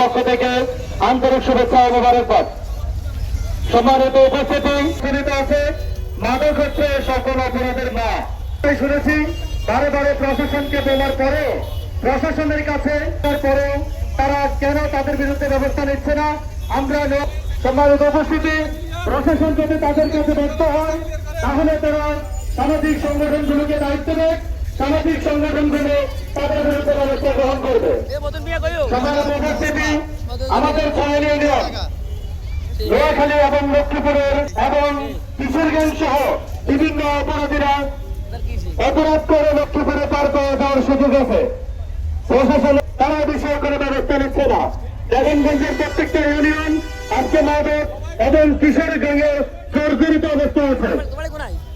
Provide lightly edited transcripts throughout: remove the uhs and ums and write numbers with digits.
পক্ষ থেকে আন্তরিক শুভেচ্ছা ও মোবারকবাদ। সম্মানিত উপস্থিতি জীবিত আছে, মাদক হচ্ছে সকল অপরাধের মা। শুনেছি বারে বারে প্রশাসনকে বলার পরেও, প্রশাসনের কাছে পরেও তারা কেন তাদের বিরুদ্ধে ব্যবস্থা নিচ্ছে না। আমরা সম্মানিত উপস্থিতি, প্রশাসন যদি তাদের কাছে ব্যর্থ হয় তাহলে তারা সামাজিক সংগঠনগুলোকে দায়িত্ব দেয়, সামাজিক সংগঠনগুলো তাদের বিরুদ্ধে ব্যবস্থা গ্রহণ করবে। সম্মানিত উপস্থিতি, আমাদের ছয় ইউনিয়ন নোয়াখালী এবং লক্ষ্মীপুরের এবং কিশোরগঞ্জ সহ বিভিন্ন অপরাধীরা অপরাধ করে লক্ষ্মীপুরে পার করে যাওয়ার সুযোগ আছে। প্রশাসন তারা বিষয়ে কোনো ব্যবস্থা নিচ্ছে না। বেগমগঞ্জের প্রত্যেকটা ইউনিয়ন আজকে মাদক এবং কিশোরগঞ্জে জর্জরিত অবস্থা আছে।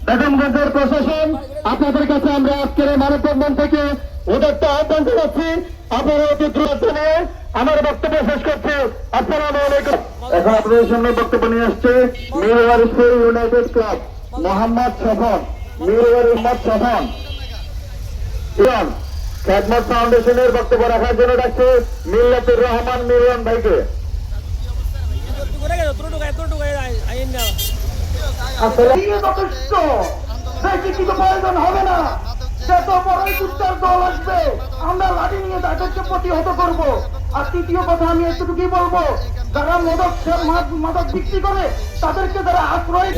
বেগমগঞ্জের প্রশাসন, আপনাদের কাছে আমরা আজকের মানববন্ধন থেকে উদাত্ত আহ্বান জানাচ্ছি, আপনারা অতি দ্রুত জানিয়ে আমার বক্তব্য শেষ করছি। আসসালামু আলাইকুম। এখন আপনাদের সামনে বক্তব্য নিয়ে আসছে মিরওয়ারিসপুর ইউনাইটেড ক্লাব মোহাম্মদ সফন, মোহাম্মদ সফন খেদমত ফাউন্ডেশনের বক্তব্য রাখার জন্য ডাকছে মিল্লাতুর রহমান মিরওয়ান ভাইকে। প্রয়োজন হবে না, যত বড়ই কুত্তার দল আসবে আমরা লাঠি নিয়ে তাদেরকে প্রতিহত করবো। আর তৃতীয় কথা আমি এতটুকুই বলবো, যারা মাদক বিক্রি করে তাদেরকে যারা আশ্রয়।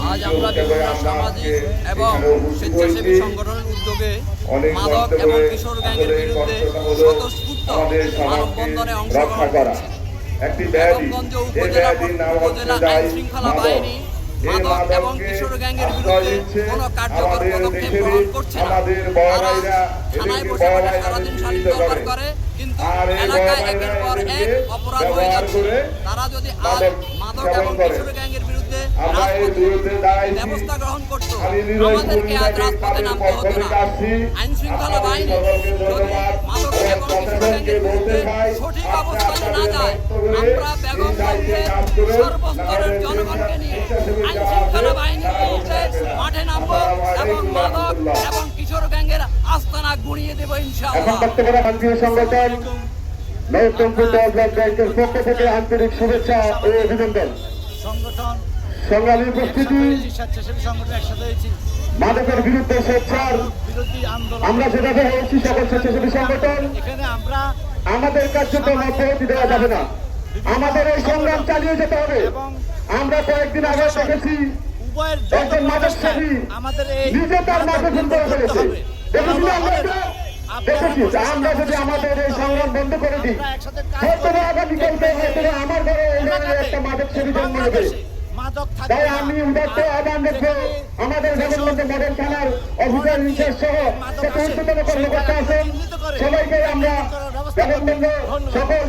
আজ আমরা বিভিন্ন সামাজিক এবং স্বেচ্ছাসেবী সংগঠনের উদ্যোগে মাদক এবং কিশোর গ্যাংয়ের বিরুদ্ধে স্বতঃস্ফূর্ত মানববন্ধনে অংশগ্রহণ করছি। বেগমগঞ্জ উপজেলা আইন শৃঙ্খলা বাহিনী মাদক এবং কিশোর গ্যাংয়ের বিরুদ্ধে কোনো কার্যকর পদক্ষেপ গ্রহণ করছে না। তারা থানায় বসে বসে সারাদিন শাড়ি ব্যবহার করে, কিন্তু এলাকায় একের পর এক অপরাধ হয়ে যাচ্ছে। তারা যদি আজ মাদক এবং কিশোর গ্যাংয়ের বিরুদ্ধে ব্যবস্থা গ্রহণ করত, আমাদেরকে আজ রাজপথে নামতে হতো না। আইন শৃঙ্খলা বাহিনী যদি মাদক এবং কিশোর গ্যাংয়ের বিরুদ্ধে সঠিক অবস্থানে না যায়, আমরা বেগমগঞ্জে সর্বস্তরের জনগণকে নিয়ে আইন শৃঙ্খলা বাহিনীর বিরুদ্ধে মাঠে নামবো এবং মাদক এবং কিশোর গ্যাংয়ের আস্তানা গুঁড়িয়ে দেব ইনশাআল্লাহ। সংগঠন পক্ষ থেকে আন্তরিক শুভেচ্ছা ও অভিনন্দন। সংগ্রামী উপস্থিতি, মাদকের বিরুদ্ধে সোচ্চার আমরা যেভাবে হয়েছি সকল স্বেচ্ছাসেবী সংগঠন, আমাদের কার্যক্রম অব্যাহতি দেওয়া যাবে না। আমাদের এই সংগ্রাম চালিয়ে যেতে হবে। আমরা কয়েকদিন আগে দেখেছি একজন মাদক সেবী নিজে তার মাদক করে ফেলেছে। দেখেছি আমরা যদি আমাদের এই সংগ্রাম বন্ধ করে দিই, হয়তো আগামীকালকে হয়তো আমার ঘরে একটা মাদক সেবী জন্ম নেবে। তাই আমি উদাত্ত আহ্বান দেখবো আমাদের বেগমগঞ্জ মডেল থানার অফিসার ইনচার্জ সহ যত উচ্চতম কর্মকর্তা আছেন সবাইকে আমরা বেগমগঞ্জ সকল